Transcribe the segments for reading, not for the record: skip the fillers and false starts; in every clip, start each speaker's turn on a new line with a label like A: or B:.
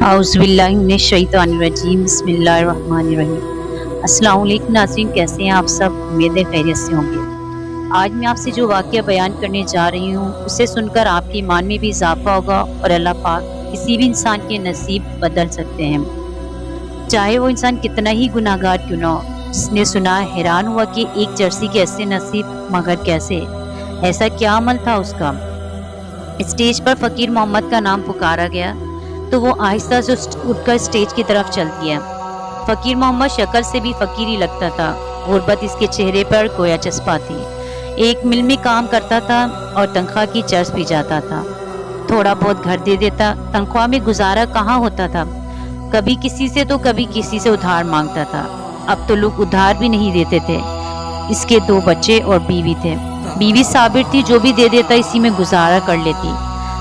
A: اعوذ باللہ من الشیطان الرجیم، بسم اللہ الرحمن الرحیم۔ السلام علیکم ناظرین، کیسے ہیں آپ سب؟ امید ہے خیریت سے ہوں گے۔ آج میں آپ سے جو واقعہ بیان کرنے جا رہی ہوں اسے سن کر آپ کے ایمان میں بھی اضافہ ہوگا اور اللہ پاک کسی بھی انسان کے نصیب بدل سکتے ہیں، چاہے وہ انسان کتنا ہی گناہ گار کیوں نہ ہو۔ جس نے سنا حیران ہوا کہ ایک جرسی کے ایسے نصیب، مگر کیسے؟ ایسا کیا عمل تھا اس کا؟ اسٹیج پر فقیر محمد کا نام پکارا گیا تو وہ آہستہ سے اٹھ کر اسٹیج کی طرف چل دیا۔ فقیر محمد شکل سے بھی فقیر ہی لگتا تھا، غربت اس کے چہرے پر گویا چسپا تھی۔ ایک مل میں کام کرتا تھا اور تنخواہ کی چرس بھی جاتا تھا، تھوڑا بہت گھر دے دیتا، تنخواہ میں گزارا کہاں ہوتا تھا، کبھی کسی سے تو کبھی کسی سے ادھار مانگتا تھا۔ اب تو لوگ ادھار بھی نہیں دیتے تھے۔ اس کے 2 بچے اور بیوی تھے، بیوی صابر تھی، جو بھی دے دیتا اسی میں گزارا کر لیتی۔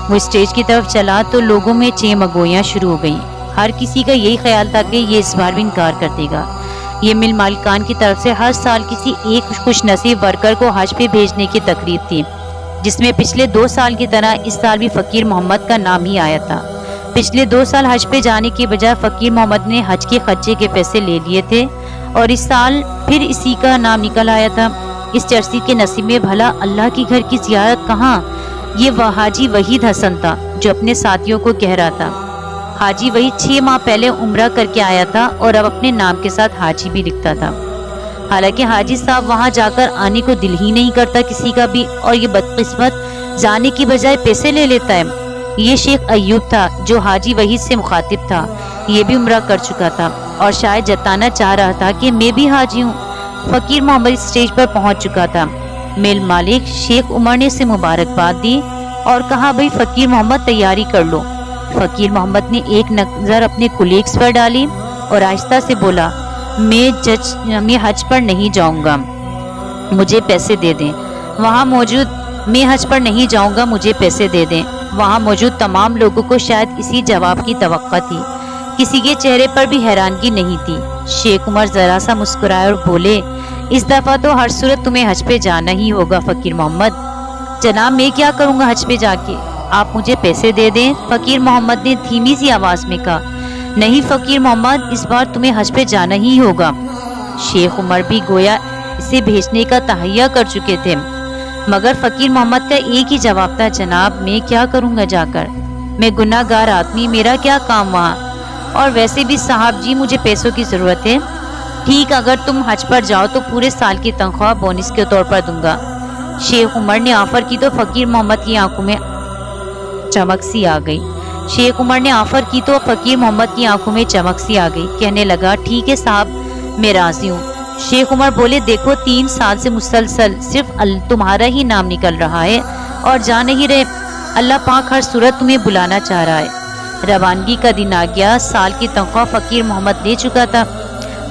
A: وہ اسٹیج کی طرف چلا تو لوگوں میں چیں مگویاں شروع ہو گئیں۔ ہر کسی کا یہی خیال تھا کہ یہ اس بار بھی انکار کر دے گا۔ یہ مل مالکان کی طرف سے ہر سال کسی ایک خوش نصیب ورکر کو حج پہ بھیجنے کی تقریب تھی، جس میں پچھلے 2 سال کی طرح اس سال بھی فقیر محمد کا نام ہی آیا تھا۔ پچھلے 2 سال حج پہ جانے کے بجائے فقیر محمد نے حج کے خرچے کے پیسے لے لیے تھے اور اس سال پھر اسی کا نام نکل آیا تھا۔ اس چرسی کے نصیب میں بھلا اللہ کی گھر کی زیارت کہاں؟ یہ وہ حاجی وحید حسن تھا جو اپنے ساتھیوں کو کہہ رہا تھا۔ حاجی وحید 6 ماہ پہلے عمرہ کر کے آیا تھا اور اب اپنے نام کے ساتھ حاجی بھی لکھتا تھا۔ حالانکہ حاجی صاحب وہاں جا کر آنے کو دل ہی نہیں کرتا کسی کا بھی، اور یہ بدقسمت جانے کی بجائے پیسے لے لیتا ہے۔ یہ شیخ ایوب تھا جو حاجی وحید سے مخاطب تھا، یہ بھی عمرہ کر چکا تھا اور شاید جتانا چاہ رہا تھا کہ میں بھی حاجی ہوں۔ فقیر محمد اسٹیج پر پہنچ چکا تھا۔ میل مالک شیخ عمر نے اسے مبارکباد دی اور کہا بھئی فقیر محمد تیاری کر لو۔ فقیر محمد نے ایک نظر اپنے کولیگز پر ڈالی اور آہستہ سے بولا میں حج پر نہیں جاؤں گا، مجھے پیسے دے دیں۔ میں حج پر نہیں جاؤں گا، مجھے پیسے دے دیں۔ وہاں موجود تمام لوگوں کو شاید اسی جواب کی توقع تھی، کسی کے چہرے پر بھی حیرانگی نہیں تھی۔ شیخ عمر ذرا سا مسکرائے اور بولے اس دفعہ تو ہر صورت تمہیں حج پہ جانا ہی ہوگا فقیر محمد۔ جناب میں کیا کروں گا حج پہ جا کے، آپ مجھے پیسے دے دیں۔ فقیر محمد نے دھیمی سی آواز میں کہا نہیں فقیر محمد، اس بار تمہیں حج پہ جانا ہی ہوگا۔ شیخ عمر بھی گویا اسے بھیجنے کا تہیہ کر چکے تھے، مگر فقیر محمد کا ایک ہی جواب تھا جناب میں کیا کروں گا جا کر، میں گناہ گار آدمی، میرا کیا کام وہاں، اور ویسے بھی صاحب جی مجھے پیسوں کی ضرورت ہے۔ ٹھیک اگر تم حج پر جاؤ تو پورے سال کی تنخواہ بونس کے طور پر دوں گا۔ شیخ عمر نے آفر کی تو فقیر محمد کی آنکھوں میں چمک سی آ گئی۔ کہنے لگا ٹھیک ہے صاحب میں راضی ہوں۔ شیخ عمر بولے دیکھو 3 سال سے مسلسل صرف تمہارا ہی نام نکل رہا ہے اور جا نہیں رہے، اللہ پاک ہر صورت تمہیں بلانا چاہ رہا ہے۔ روانگی کا دن آ گیا، سال کی تنخواہ فقیر محمد لے چکا تھا۔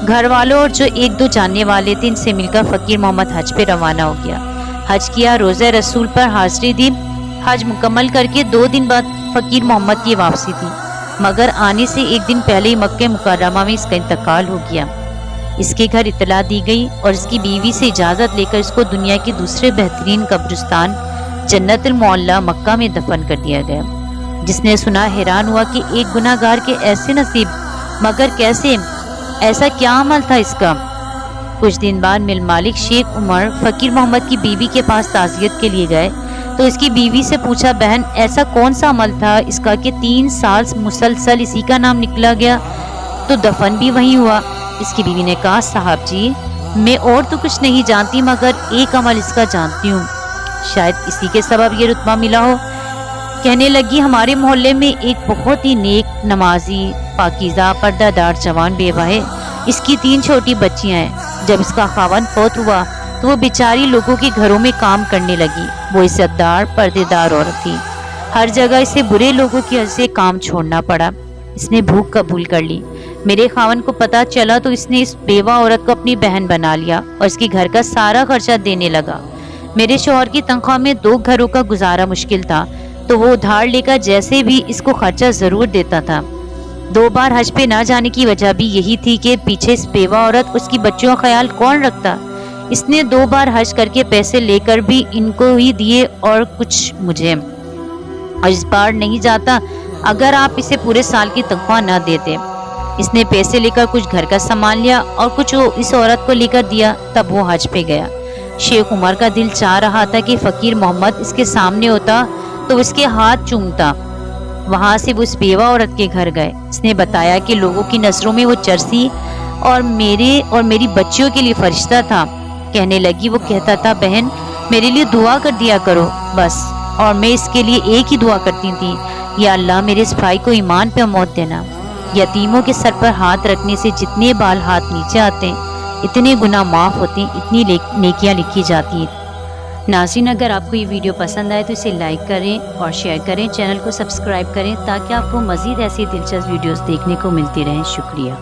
A: گھر والوں اور جو 1-2 جاننے والے تھے ان سے مل کر فقیر محمد حج پہ روانہ ہو گیا۔ حج کیا، روزہ رسول پر حاضری دی۔ حج مکمل کر کے 2 دن بعد فقیر محمد کی واپسی تھی، مگر آنے سے 1 دن پہلے ہی مکہ مکرمہ میں اس کا انتقال ہو گیا۔ اس کے گھر اطلاع دی گئی اور اس کی بیوی سے اجازت لے کر اس کو دنیا کے دوسرے بہترین قبرستان جنت المعلیٰ مکہ میں دفن کر دیا گیا۔ جس نے سنا حیران ہوا کہ ایک گناہ گار کے ایسے نصیب، مگر کیسے؟ ایسا کیا عمل تھا اس کا؟ کچھ دن بعد مل مالک شیخ عمر فقیر محمد کی بیوی کے پاس تعزیت کے لیے گئے تو اس کی بیوی سے پوچھا بہن ایسا کون سا عمل تھا اس کا کہ 3 سال مسلسل اسی کا نام نکلا گیا تو دفن بھی وہیں ہوا؟ اس کی بیوی نے کہا صاحب جی میں اور تو کچھ نہیں جانتی مگر ایک عمل اس کا جانتی ہوں، شاید اسی کے سبب یہ رتبہ ملا ہو۔ کہنے لگی ہمارے محلے میں ایک بہت ہی نیک نمازی پاکیزہ پردہ دار جوان بیوہ ہے، اس کی 3 چھوٹی بچیاں ہیں۔ جب اس کا خاوند فوت ہوا تو وہ بیچاری لوگوں کے گھروں میں کام کرنے لگی۔ وہ عزت دار پردے دار عورت تھی، ہر جگہ اسے برے لوگوں کی وجہ سے کام چھوڑنا پڑا۔ اس نے بھوک قبول کر لی۔ میرے خاوند کو پتہ چلا تو اس نے اس بیوہ عورت کو اپنی بہن بنا لیا اور اس کے گھر کا سارا خرچہ دینے لگا۔ میرے شوہر کی تنخواہ میں 2 گھروں کا گزارا مشکل تھا تو وہ ادھار لے کر جیسے بھی اس کو خرچہ ضرور دیتا تھا۔ 2 بار حج پہ نہ جانے کی وجہ بھی یہی تھی کہ پیچھے اس بیوہ عورت اس کی بچیوں کا خیال کون رکھتا۔ اس نے 2 بار حج کر کے پیسے لے کر بھی ان کو ہی دیے اور کچھ مجھے، اور اس بار نہیں جاتا اگر آپ اسے پورے سال کی تنخواہ نہ دیتے۔ اس نے پیسے لے کر کچھ گھر کا سامان لیا اور کچھ اس عورت کو لے کر دیا، تب وہ حج پہ گیا۔ شیخ عمر کا دل چاہ رہا تھا کہ فقیر محمد اس کے سامنے ہوتا تو اس کے ہاتھ چومتا۔ وہاں سے وہ اس بیوہ عورت کے گھر گئے۔ اس نے بتایا کہ لوگوں کی نظروں میں وہ چرسی اور میری بچیوں کے لیے فرشتہ تھا۔ کہنے لگی، وہ کہتا تھا، بہن میرے لیے دعا کر دیا کرو بس، اور میں اس کے لیے ایک ہی دعا کرتی تھی، یا اللہ میرے اس بھائی کو ایمان پہ موت دینا۔ یتیموں کے سر پر ہاتھ رکھنے سے جتنے بال ہاتھ نیچے آتے ہیں اتنے گناہ معاف ہوتے ہیں، اتنی نیکیاں لکھی جاتی ہیں۔ ناظرین، اگر آپ کو یہ ویڈیو پسند آئے تو اسے لائک کریں اور شیئر کریں، چینل کو سبسکرائب کریں تاکہ آپ کو مزید ایسی دلچسپ ویڈیوز دیکھنے کو ملتی رہیں۔ شکریہ۔